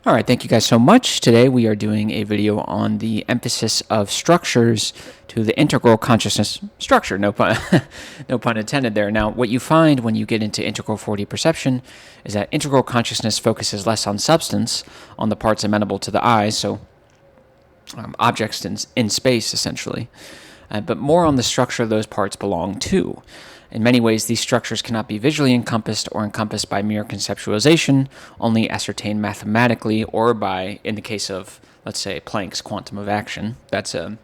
All right, thank you guys so much. Today we are doing a video on the emphasis of structures to the integral consciousness structure. No pun, no pun intended there. Now, what you find when you get into integral 4D perception is that integral consciousness focuses less on substance, on the parts amenable to the eye, so objects in space, essentially, but more on the structure those parts belong to. In many ways, these structures cannot be visually encompassed or encompassed by mere conceptualization, only ascertained mathematically or by, in the case of, let's say, Planck's quantum of action. That's an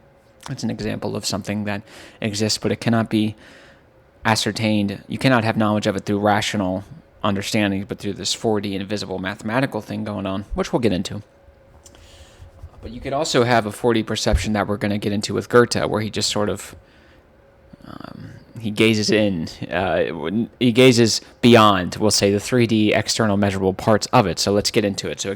example of something that exists, but it cannot be ascertained. You cannot have knowledge of it through rational understanding, but through this 4D invisible mathematical thing going on, which we'll get into. But you could also have a 4D perception that we're going to get into with Goethe, where he just sort of he gazes beyond, we'll say, the 3D external measurable parts of it. So let's get into it. So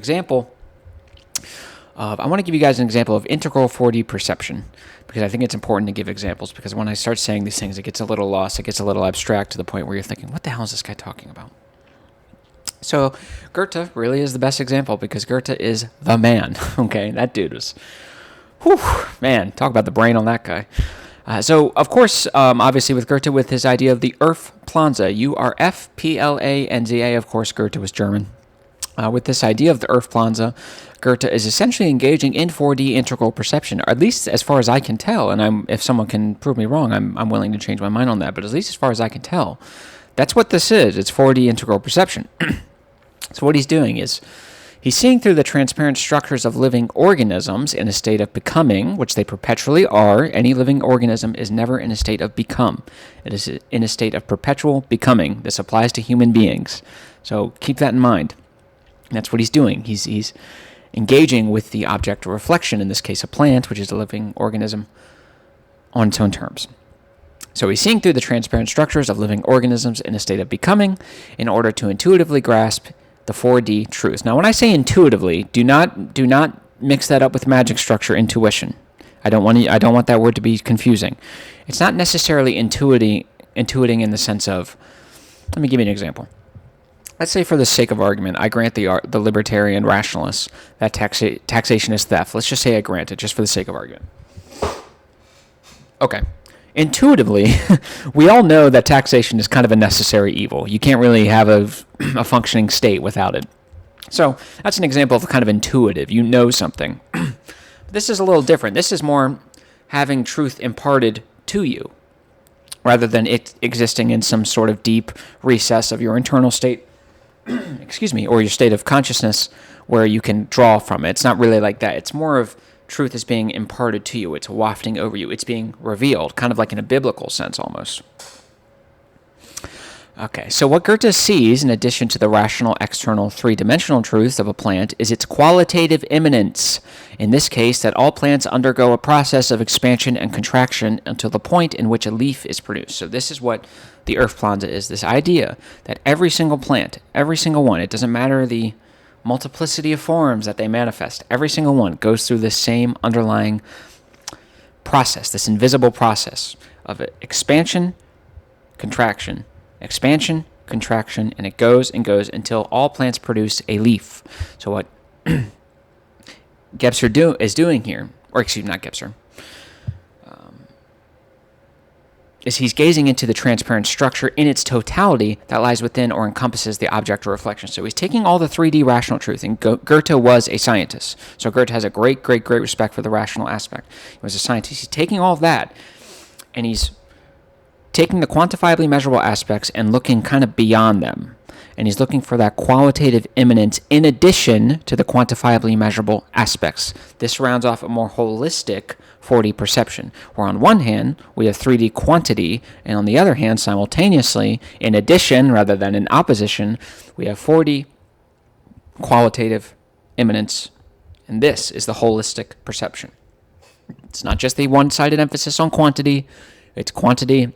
I want to give you guys an example of integral 4D perception, because I think it's important to give examples, because when I start saying these things, it gets a little lost, it gets a little abstract to the point where you're thinking, what the hell is this guy talking about? So Goethe really is the best example, because Goethe is the man, okay? That dude was, man, talk about the brain on that guy. So, of course, obviously with Goethe, with his idea of the Urfplanze, U-R-F-P-L-A-N-Z-A, of course, Goethe was German. With this idea of the Urfplanze, Goethe is essentially engaging in 4D integral perception, or at least as far as I can tell, and if someone can prove me wrong, I'm willing to change my mind on that, but at least as far as I can tell, that's what this is. It's 4D integral perception. So what he's doing is, he's seeing through the transparent structures of living organisms in a state of becoming, which they perpetually are. Any living organism is never in a state of become. It is in a state of perpetual becoming. This applies to human beings. So keep that in mind. That's what he's doing. He's engaging with the object of reflection, in this case a plant, which is a living organism, on its own terms. So he's seeing through the transparent structures of living organisms in a state of becoming in order to intuitively grasp the 4D truth. Now, when I say intuitively, do not mix that up with magic structure intuition. I don't want that word to be confusing. It's not necessarily intuiting in the sense of, let me give you an example. Let's say, for the sake of argument, I grant the libertarian rationalists that taxation is theft. Let's just say I grant it, just for the sake of argument. Okay. Intuitively, we all know that taxation is kind of a necessary evil. You can't really have a functioning state without it. So that's an example of kind of intuitive. You know something. This is a little different. This is more having truth imparted to you, rather than it existing in some sort of deep recess of your internal state, or your state of consciousness where you can draw from it. It's not really like that. It's more of truth is being imparted to you. It's wafting over you. It's being revealed, kind of like in a biblical sense almost. Okay, so what Goethe sees, in addition to the rational, external, three-dimensional truths of a plant, is its qualitative immanence. In this case, that all plants undergo a process of expansion and contraction until the point in which a leaf is produced. So this is what the Urfplanze is, this idea that every single plant, every single one, it doesn't matter the multiplicity of forms that they manifest, every single one goes through this same underlying process, this invisible process of expansion, contraction, expansion, contraction, and it goes and goes until all plants produce a leaf. So what Gebser is doing here, or excuse me, not Gebser, is he's gazing into the transparent structure in its totality that lies within or encompasses the object of reflection. So he's taking all the 3D rational truth, and Goethe was a scientist. So Goethe has a great respect for the rational aspect. He was a scientist. He's taking all of that, and he's taking the quantifiably measurable aspects and looking kind of beyond them. And he's looking for that qualitative immanence in addition to the quantifiably measurable aspects. This rounds off a more holistic 4D perception, where on one hand, we have 3D quantity, and on the other hand, simultaneously, in addition rather than in opposition, we have 4D qualitative immanence. And this is the holistic perception. It's not just the one-sided emphasis on quantity, it's quantity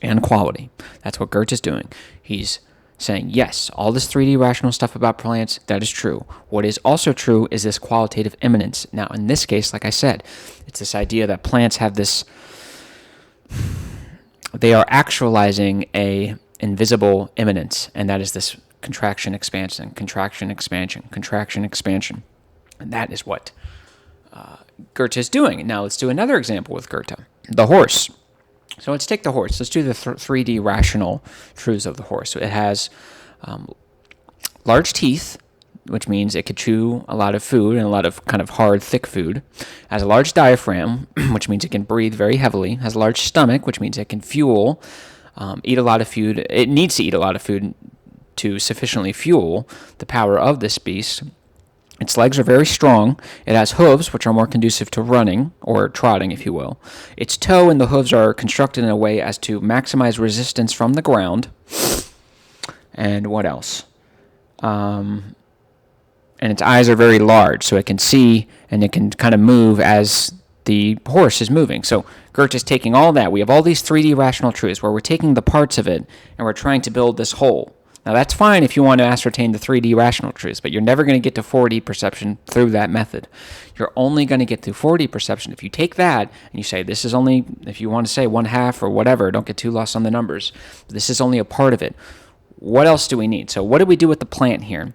and quality. That's what Goethe is doing. He's saying, yes, all this 3D rational stuff about plants, that is true. What is also true is this qualitative immanence. Now, in this case, like I said, it's this idea that plants have this, they are actualizing a invisible immanence, and that is this contraction, expansion, contraction, expansion, contraction, expansion. And that is what Goethe is doing. Now let's do another example with Goethe, the horse. So let's take the horse. Let's do the 3D rational truths of the horse. So it has large teeth, which means it could chew a lot of food and a lot of kind of hard, thick food. It has a large diaphragm, which means it can breathe very heavily. It has a large stomach, which means it can fuel, eat a lot of food. It needs to eat a lot of food to sufficiently fuel the power of this beast. Its legs are very strong. It has hooves, which are more conducive to running, or trotting, if you will. Its toe and the hooves are constructed in a way as to maximize resistance from the ground. And what else? And its eyes are very large, so it can see and it can kind of move as the horse is moving. So Goethe is taking all that. We have all these 3D rational truths where we're taking the parts of it and we're trying to build this whole. Now, that's fine if you want to ascertain the 3D rational truths, but you're never going to get to 4D perception through that method. You're only going to get to 4D perception if you take that and you say, this is only, if you want to say 1/2 or whatever, don't get too lost on the numbers. This is only a part of it. What else do we need? So what do we do with the plant here?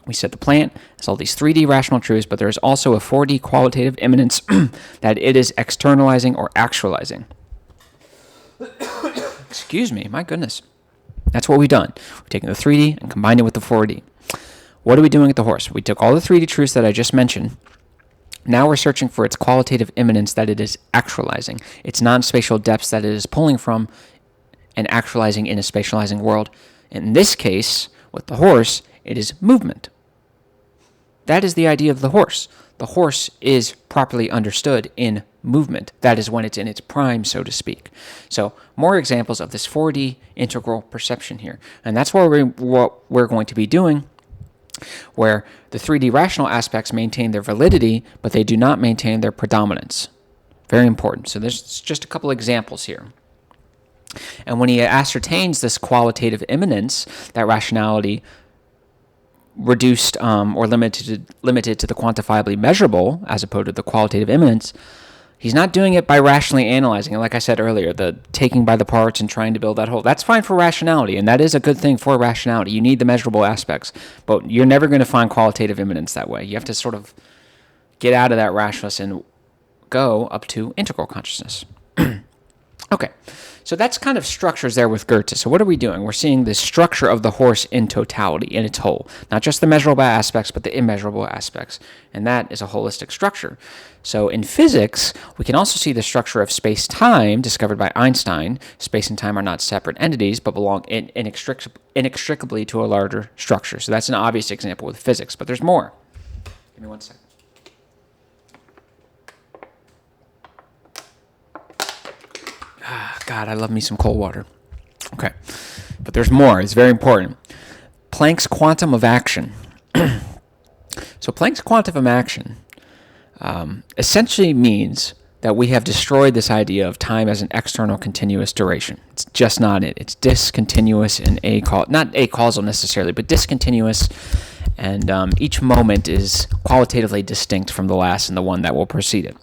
We said the plant has all these 3D rational truths, but there is also a 4D qualitative immanence that it is externalizing or actualizing. Excuse me, my goodness. That's what we've done. We've taken the 3D and combined it with the 4D. What are we doing with the horse? We took all the 3D truths that I just mentioned. Now we're searching for its qualitative immanence that it is actualizing, its non-spatial depths that it is pulling from and actualizing in a spatializing world. In this case, with the horse, it is movement. That is the idea of the horse. The horse is properly understood in movement. That is when it's in its prime, so to speak. So more examples of this 4D integral perception here. And that's what we're going to be doing, where the 3D rational aspects maintain their validity, but they do not maintain their predominance. Very important. So there's just a couple examples here. And when he ascertains this qualitative immanence, that rationality reduced or limited to the quantifiably measurable, as opposed to the qualitative immanence, he's not doing it by rationally analyzing. And like I said earlier, the taking by the parts and trying to build that whole, that's fine for rationality, and that is a good thing for rationality. You need the measurable aspects, but you're never going to find qualitative immanence that way. You have to sort of get out of that rationalness and go up to integral consciousness. Okay, so that's kind of structures there with Goethe. So what are we doing? We're seeing the structure of the horse in totality, in its whole. Not just the measurable aspects, but the immeasurable aspects. And that is a holistic structure. So in physics, we can also see the structure of space-time discovered by Einstein. Space and time are not separate entities, but belong inextricably to a larger structure. So that's an obvious example with physics, but there's more. Give me one second. God, I love me some cold water. Okay, but there's more. It's very important. Planck's quantum of action. So Planck's quantum of action essentially means that we have destroyed this idea of time as an external continuous duration. It's just not it. It's discontinuous and not acausal necessarily, but discontinuous, and each moment is qualitatively distinct from the last and the one that will precede it.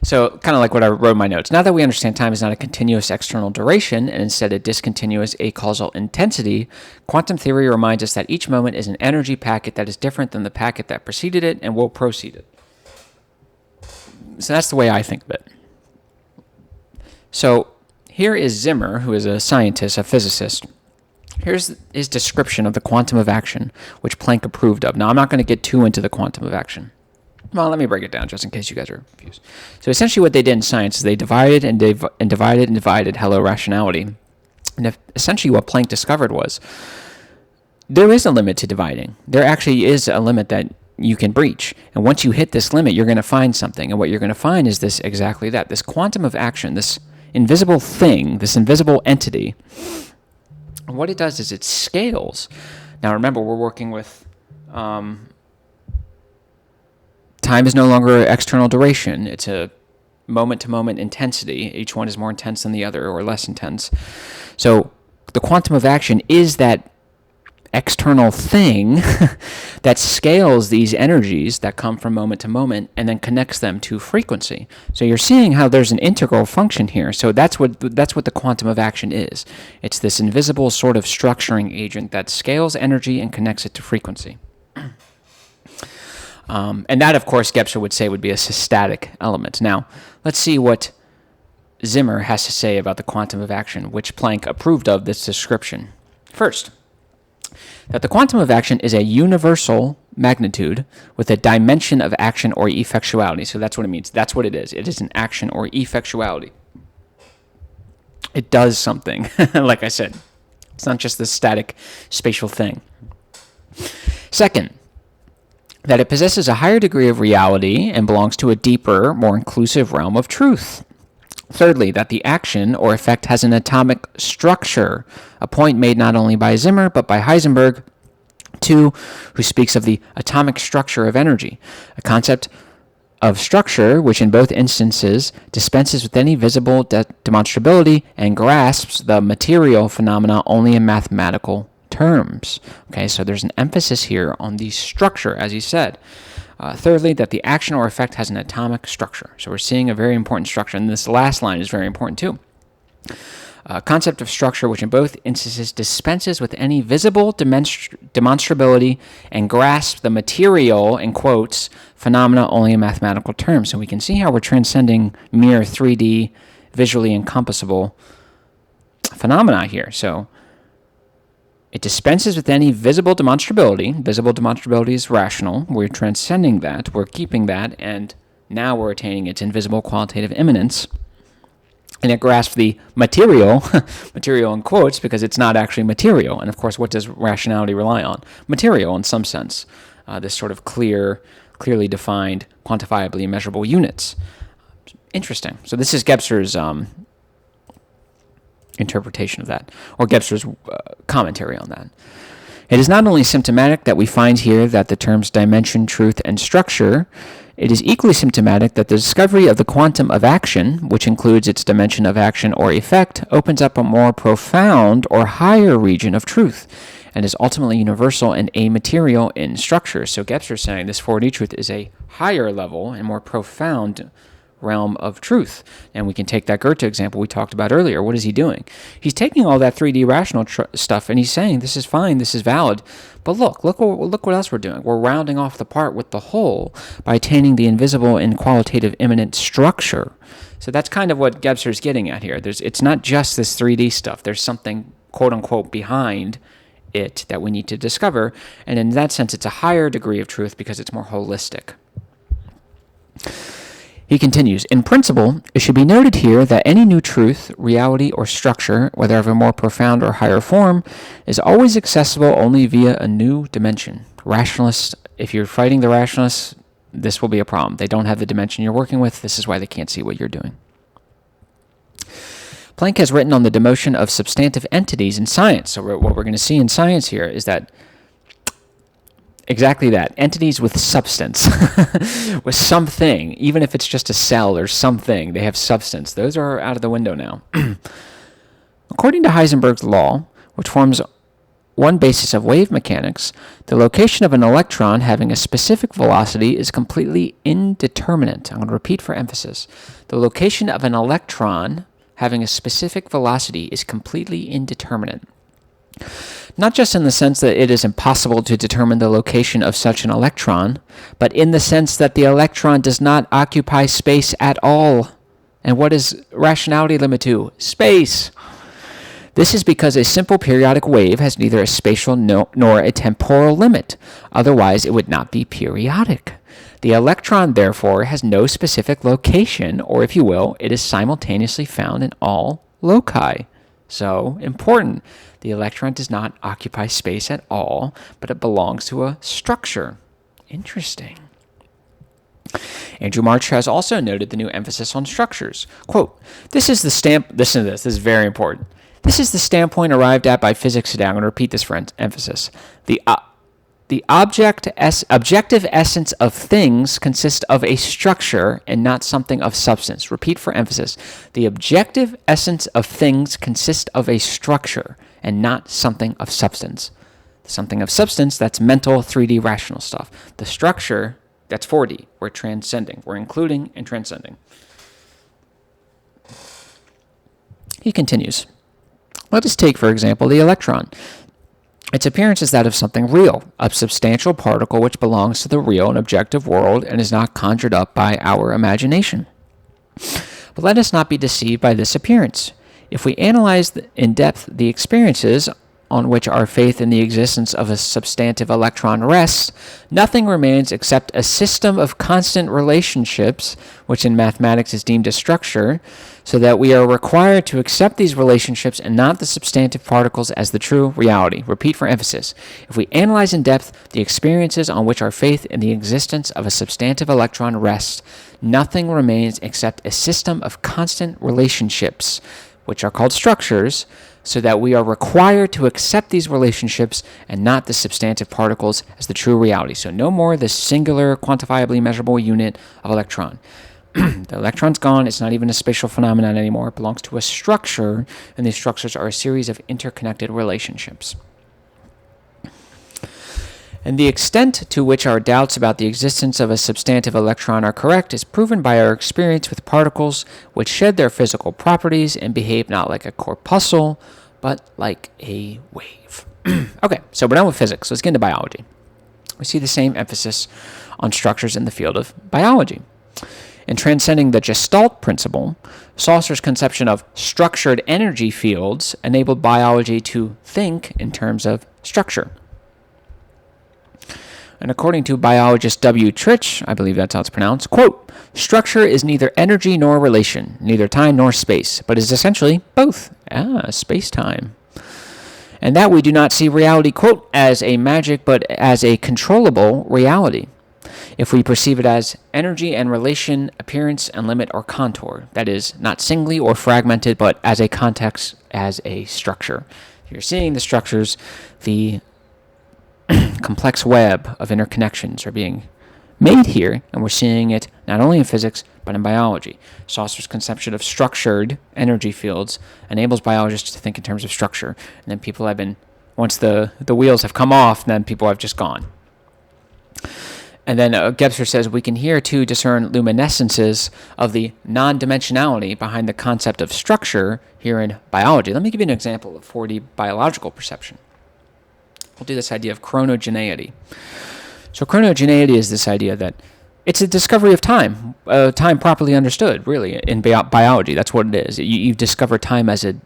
So kind of like what I wrote in my notes. Now that we understand time is not a continuous external duration and instead a discontinuous acausal intensity, quantum theory reminds us that each moment is an energy packet that is different than the packet that preceded it and will proceed it. So that's the way I think of it. So here is Zimmer, who is a scientist, a physicist. Here's his description of the quantum of action, which Planck approved of. Now I'm not going to get too into the quantum of action. Well, let me break it down just in case you guys are confused. So essentially what they did in science is they divided and divided, hello, rationality. And essentially what Planck discovered was there is a limit to dividing. There actually is a limit that you can breach. And once you hit this limit, you're going to find something. And what you're going to find is this exactly that, this quantum of action, this invisible thing, this invisible entity. And what it does is it scales. Now remember, we're working with... time is no longer external duration. It's a moment-to-moment intensity. Each one is more intense than the other or less intense. So the quantum of action is that external thing that scales these energies that come from moment to moment and then connects them to frequency. So you're seeing how there's an integral function here. So that's what the quantum of action is. It's this invisible sort of structuring agent that scales energy and connects it to frequency. And that, of course, Gebser would say would be a systatic element. Now, let's see what Zimmer has to say about the quantum of action, which Planck approved of this description. First, that the quantum of action is a universal magnitude with a dimension of action or effectuality. So that's what it means. That's what it is. It is an action or effectuality. It does something, like I said. It's not just this static spatial thing. Second, that it possesses a higher degree of reality and belongs to a deeper, more inclusive realm of truth. Thirdly, that the action or effect has an atomic structure, a point made not only by Zimmer but by Heisenberg, too, who speaks of the atomic structure of energy, a concept of structure which in both instances dispenses with any visible demonstrability and grasps the material phenomena only in mathematical terms. Okay, so there's an emphasis here on the structure, as he said. Thirdly, that the action or effect has an atomic structure. So we're seeing a very important structure, and this last line is very important too. Concept of structure which in both instances dispenses with any visible demonstrability and grasps the material, in quotes, phenomena only in mathematical terms. So we can see how we're transcending mere 3D, visually encompassable phenomena here. So it dispenses with any visible demonstrability. Visible demonstrability is rational. We're transcending that. We're keeping that. And now we're attaining its invisible qualitative immanence. And it grasps the material, material in quotes, because it's not actually material. And of course, what does rationality rely on? Material in some sense. This sort of clearly defined, quantifiably measurable units. Interesting. So this is Gebser's interpretation of that, or Gebser's commentary on that. It is not only symptomatic that we find here that the terms dimension, truth, and structure, it is equally symptomatic that the discovery of the quantum of action, which includes its dimension of action or effect, opens up a more profound or higher region of truth, and is ultimately universal and amaterial in structure. So Gebser is saying this 4D truth is a higher level and more profound realm of truth. And we can take that Goethe example we talked about earlier. What is he doing? He's taking all that 3D rational stuff and he's saying this is fine, this is valid, but look what else we're doing. We're rounding off the part with the whole by attaining the invisible and qualitative immanent structure. So that's kind of what Gebser's getting at here. It's not just this 3D stuff. There's something quote unquote behind it that we need to discover, and in that sense it's a higher degree of truth because it's more holistic. He continues, in principle, it should be noted here that any new truth, reality, or structure, whether of a more profound or higher form, is always accessible only via a new dimension. Rationalists, if you're fighting the rationalists, this will be a problem. They don't have the dimension you're working with. This is why they can't see what you're doing. Planck has written on the demotion of substantive entities in science. So what we're going to see in science here is that exactly that. Entities with substance, with something, even if it's just a cell or something, they have substance. Those are out of the window now. According to Heisenberg's law, which forms one basis of wave mechanics, the location of an electron having a specific velocity is completely indeterminate. I'm going to repeat for emphasis. The location of an electron having a specific velocity is completely indeterminate. Not just in the sense that it is impossible to determine the location of such an electron, but in the sense that the electron does not occupy space at all. And what is rationality limit to? Space. This is because a simple periodic wave has neither a spatial nor a temporal limit. Otherwise, it would not be periodic. The electron, therefore, has no specific location, or if you will, it is simultaneously found in all loci. So, important. The electron does not occupy space at all, but it belongs to a structure. Interesting. Andrew March has also noted the new emphasis on structures. Quote, listen to this is very important. This is the standpoint arrived at by physics today. I'm going to repeat this for emphasis. The objective essence of things consists of a structure and not something of substance. Repeat for emphasis. The objective essence of things consists of a structure and not something of substance. Something of substance, that's mental, 3D, rational stuff. The structure, that's 4D. We're transcending. We're including and transcending. He continues. Let us take, for example, the electron. Its appearance is that of something real, a substantial particle which belongs to the real and objective world and is not conjured up by our imagination. But let us not be deceived by this appearance. If we analyze in depth the experiences on which our faith in the existence of a substantive electron rests, nothing remains except a system of constant relationships, which in mathematics is deemed a structure, so that we are required to accept these relationships and not the substantive particles as the true reality. Repeat for emphasis. If we analyze in depth the experiences on which our faith in the existence of a substantive electron rests, nothing remains except a system of constant relationships, which are called structures, so that we are required to accept these relationships and not the substantive particles as the true reality. So no more the singular, quantifiably measurable unit of electron. The electron's gone. It's not even a spatial phenomenon anymore. It belongs to a structure, and these structures are a series of interconnected relationships. And the extent to which our doubts about the existence of a substantive electron are correct is proven by our experience with particles which shed their physical properties and behave not like a corpuscle, but like a wave. Okay, so we're done with physics. Let's get into biology. We see the same emphasis on structures in the field of biology. In transcending the Gestalt principle, Saucer's conception of structured energy fields enabled biology to think in terms of structure. And according to biologist W. Trich, I believe that's how it's pronounced, quote, structure is neither energy nor relation, neither time nor space, but is essentially both. Space-time. And that we do not see reality, quote, as a magic, but as a controllable reality. If we perceive it as energy and relation, appearance and limit or contour, that is, not singly or fragmented, but as a context, as a structure. You're seeing the structures, the complex web of interconnections are being made here, and we're seeing it not only in physics, but in biology. Saucer's conception of structured energy fields enables biologists to think in terms of structure, and then people have been, once the wheels have come off, then people have just gone. And then Gebser says, we can here too discern luminescences of the non-dimensionality behind the concept of structure here in biology. Let me give you an example of 4D biological perception. We'll do this idea of chronogeneity. So chronogeneity is this idea that it's a discovery of time, time properly understood, really, in biology. That's what it is. You discover time as an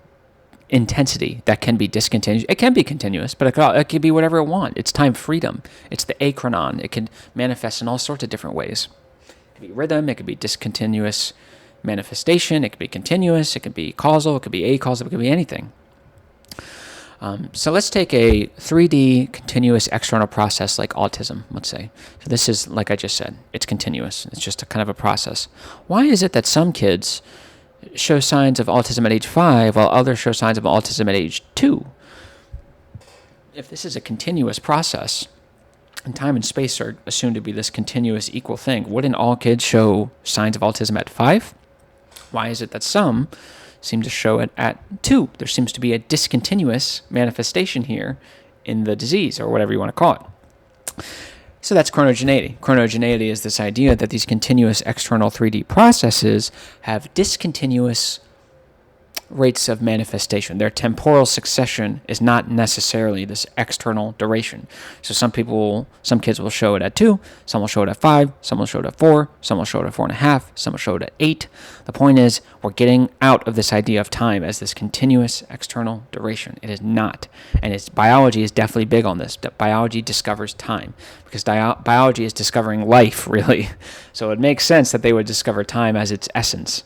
intensity that can be discontinuous. It can be continuous, but it can be whatever it wants. It's time freedom. It's the achronon. It can manifest in all sorts of different ways. It could be rhythm. It could be discontinuous manifestation. It could be continuous. It could be causal. It could be acausal. It could be anything. So let's take a 3D continuous external process like autism, let's say. So this is, like I just said, it's continuous. It's just a kind of a process. Why is it that some kids show signs of autism at age 5 while others show signs of autism at age 2? If this is a continuous process, and time and space are assumed to be this continuous equal thing, wouldn't all kids show signs of autism at 5? Why is it that some seem to show it at 2? There seems to be a discontinuous manifestation here in the disease, or whatever you want to call it. So that's chronogeneity. Chronogeneity is this idea that these continuous external 3D processes have discontinuous rates of manifestation. Their temporal succession is not necessarily this external duration. So some kids will show it at 2, some will show it at 5, some will show it at 4, some will show it at 4.5, some will show it at 8. The point is, we're getting out of this idea of time as this continuous external duration. It is not. And biology is definitely big on this. Biology discovers time, because biology is discovering life, really. So it makes sense that they would discover time as its essence.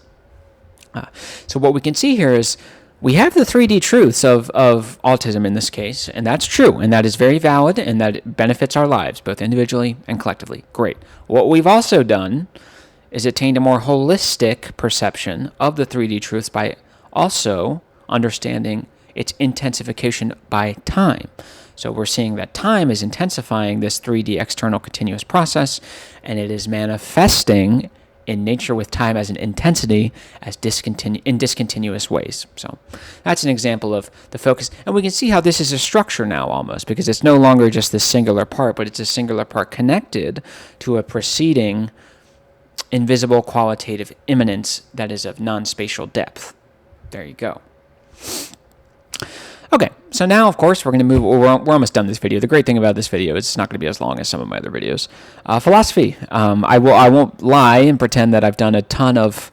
So what we can see here is we have the 3D truths of autism in this case, and that's true, and that is very valid, and that it benefits our lives, both individually and collectively. Great. What we've also done is attained a more holistic perception of the 3D truths by also understanding its intensification by time. So we're seeing that time is intensifying this 3D external continuous process, and it is manifesting in nature with time as an intensity as in discontinuous ways. So that's an example of the focus. And we can see how this is a structure now almost, because it's no longer just this singular part, but it's a singular part connected to a preceding invisible qualitative immanence that is of non-spatial depth. There you go. Okay, so now, of course, we're going to move. We're almost done this video. The great thing about this video is it's not going to be as long as some of my other videos. Philosophy. I won't lie and pretend that I've done a ton of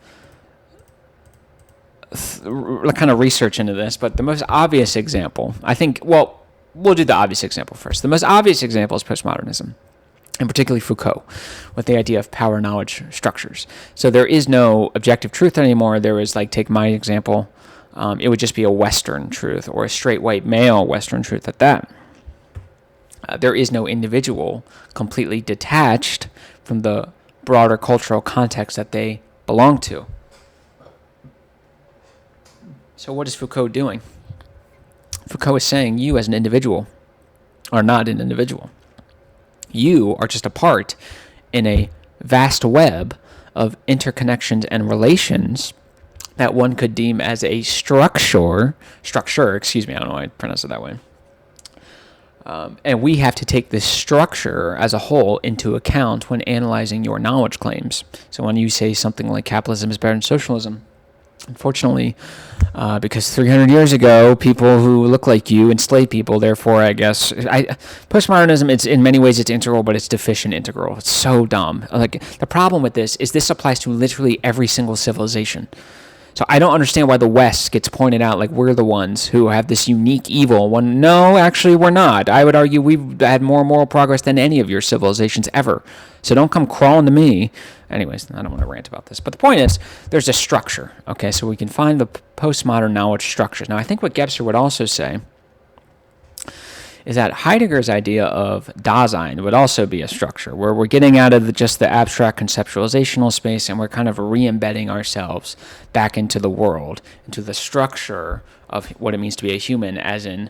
kind of research into this, but the most obvious example, I think, well, we'll do the obvious example first. The most obvious example is postmodernism, and particularly Foucault, with the idea of power knowledge structures. So there is no objective truth anymore. There is, like, take my example, it would just be a Western truth, or a straight white male Western truth at that. There is no individual completely detached from the broader cultural context that they belong to. So what is Foucault doing? Foucault is saying you as an individual are not an individual. You are just a part in a vast web of interconnections and relations that one could deem as a structure, excuse me, I don't know why I pronounce it that way. And we have to take this structure as a whole into account when analyzing your knowledge claims. So when you say something like capitalism is better than socialism, unfortunately, because 300 years ago, people who look like you enslaved people, therefore, I guess, postmodernism, it's in many ways it's integral, but it's deficient integral. It's so dumb. Like, the problem with this is this applies to literally every single civilization. So I don't understand why the West gets pointed out like we're the ones who have this unique evil, when no, actually we're not. I would argue we've had more moral progress than any of your civilizations ever. So don't come crawling to me. Anyways, I don't want to rant about this. But the point is, there's a structure. Okay, so we can find the postmodern knowledge structures. Now, I think what Gebser would also say is that Heidegger's idea of Dasein would also be a structure, where we're getting out of just the abstract conceptualizational space and we're kind of re-embedding ourselves back into the world, into the structure of what it means to be a human, as in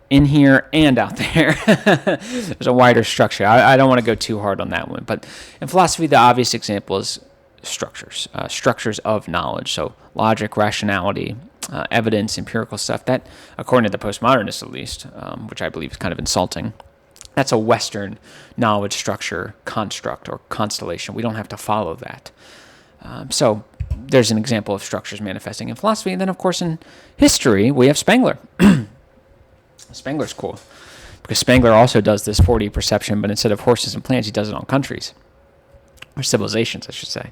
here and out there. There's a wider structure. I don't want to go too hard on that one. But in philosophy, the obvious example is structures, structures of knowledge. So logic, rationality, evidence, empirical stuff, that, according to the postmodernists at least, which I believe is kind of insulting, that's a Western knowledge structure construct or constellation. We don't have to follow that. So there's an example of structures manifesting in philosophy. And then, of course, in history, we have Spengler. Spengler's cool, because Spengler also does this 4D perception, but instead of horses and plants, he does it on countries. Or civilizations, I should say.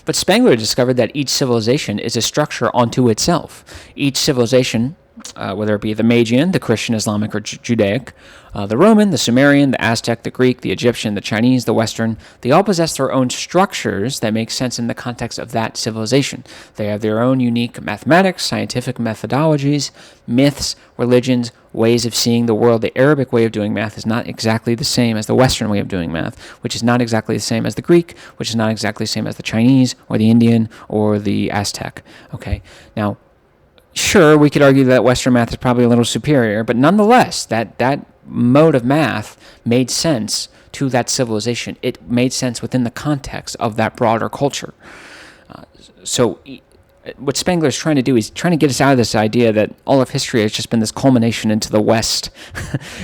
But Spengler discovered that each civilization is a structure unto itself. Each civilization, whether it be the Magian, the Christian, Islamic, or Judaic, the Roman, the Sumerian, the Aztec, the Greek, the Egyptian, the Chinese, the Western, they all possess their own structures that make sense in the context of that civilization. They have their own unique mathematics, scientific methodologies, myths, religions, ways of seeing the world. The Arabic way of doing math is not exactly the same as the Western way of doing math, which is not exactly the same as the Greek, which is not exactly the same as the Chinese or the Indian or the Aztec. Okay, now, sure, we could argue that Western math is probably a little superior, but nonetheless, that mode of math made sense to that civilization. It made sense within the context of that broader culture. So what Spengler is trying to do is trying to get us out of this idea that all of history has just been this culmination into the West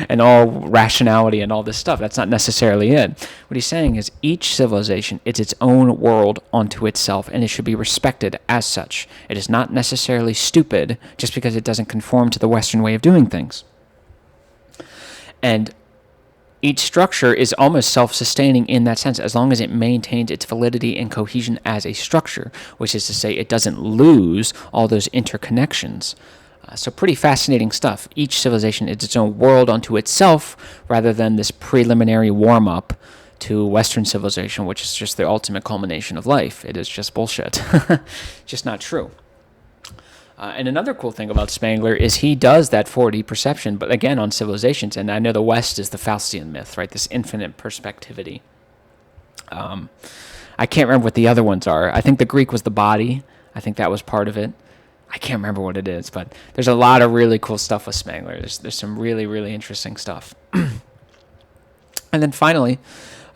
and all rationality and all this stuff. That's not necessarily it. What he's saying is each civilization is its own world unto itself, and it should be respected as such. It is not necessarily stupid just because it doesn't conform to the Western way of doing things. And each structure is almost self-sustaining in that sense, as long as it maintains its validity and cohesion as a structure, which is to say it doesn't lose all those interconnections. So pretty fascinating stuff. Each civilization is its own world unto itself, rather than this preliminary warm-up to Western civilization, which is just the ultimate culmination of life. It is just bullshit. Just not true. And another cool thing about Spengler is he does that 4D perception, but again on civilizations. And I know the West is the Faustian myth, right? This infinite perspectivity. I can't remember what the other ones are. I think the Greek was the body. I think that was part of it. I can't remember what it is, but there's a lot of really cool stuff with Spengler. There's some really, really interesting stuff. And then finally,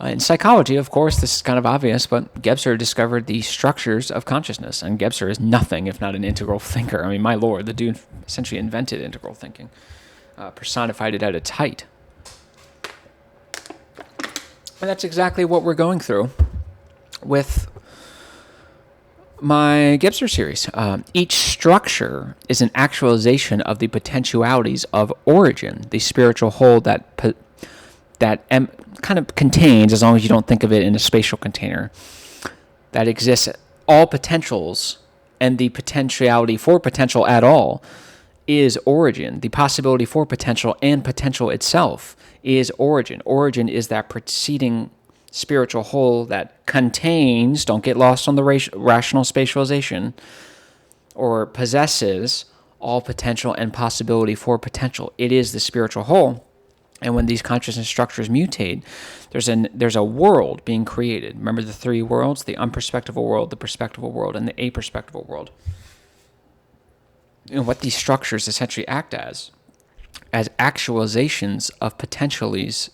In psychology, of course, this is kind of obvious, but Gebser discovered the structures of consciousness, and Gebser is nothing if not an integral thinker. I mean, my lord, the dude essentially invented integral thinking, personified it at its height. And that's exactly what we're going through with my Gebser series. Each structure is an actualization of the potentialities of origin, the spiritual whole that kind of contains, as long as you don't think of it in a spatial container, that exists all potentials, and the potentiality for potential at all is origin. The possibility for potential and potential itself is origin. Origin is that preceding spiritual whole that contains, don't get lost on the rational spatialization, or possesses all potential and possibility for potential. It is the spiritual whole. And when these consciousness structures mutate, there's a world being created. Remember the three worlds: the unperspectival world, the perspectival world, and the aperspectival world. And what these structures essentially act as actualizations of potentialities,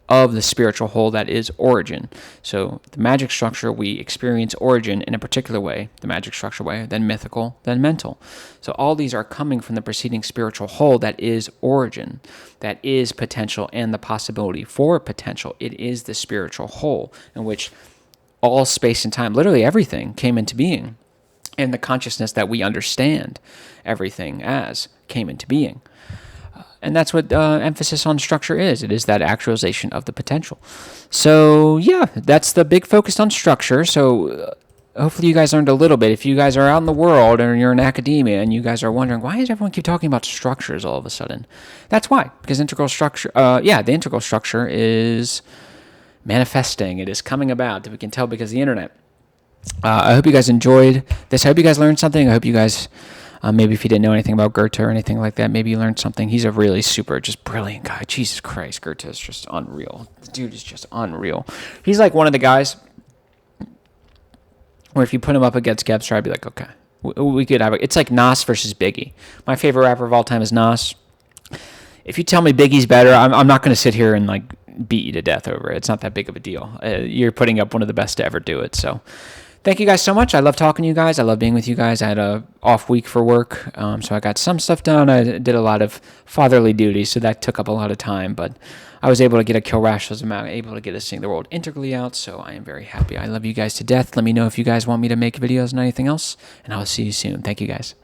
of the spiritual whole that is origin. So the magic structure, we experience origin in a particular way, the magic structure way, then mythical, then mental. So all these are coming from the preceding spiritual whole that is origin, that is potential and the possibility for potential. It is the spiritual whole in which all space and time, literally everything, came into being. And the consciousness that we understand everything as came into being. And that's what emphasis on structure is. It is that actualization of the potential. So, yeah, that's the big focus on structure. So, hopefully you guys learned a little bit. If you guys are out in the world and you're in academia and you guys are wondering, why does everyone keep talking about structures all of a sudden? That's why. Because integral structure, the integral structure is manifesting. It is coming about. We can tell because of the internet. I hope you guys enjoyed this. I hope you guys learned something. I hope you guys... maybe if you didn't know anything about Goethe or anything like that, maybe you learned something. He's a really super, just brilliant guy. Jesus Christ, Goethe is just unreal. The dude is just unreal. He's like one of the guys where if you put him up against Gebser, I'd be like, okay, we could have it's like Nas versus Biggie. My favorite rapper of all time is Nas. If you tell me Biggie's better, I'm not going to sit here and like beat you to death over it. It's not that big of a deal. You're putting up one of the best to ever do it, so... Thank you guys so much. I love talking to you guys. I love being with you guys. I had a off week for work, so I got some stuff done. I did a lot of fatherly duties, so that took up a lot of time. But I was able to get a Kill Rationalism out, able to get us Seeing the World integrally out, so I am very happy. I love you guys to death. Let me know if you guys want me to make videos and anything else, and I'll see you soon. Thank you guys.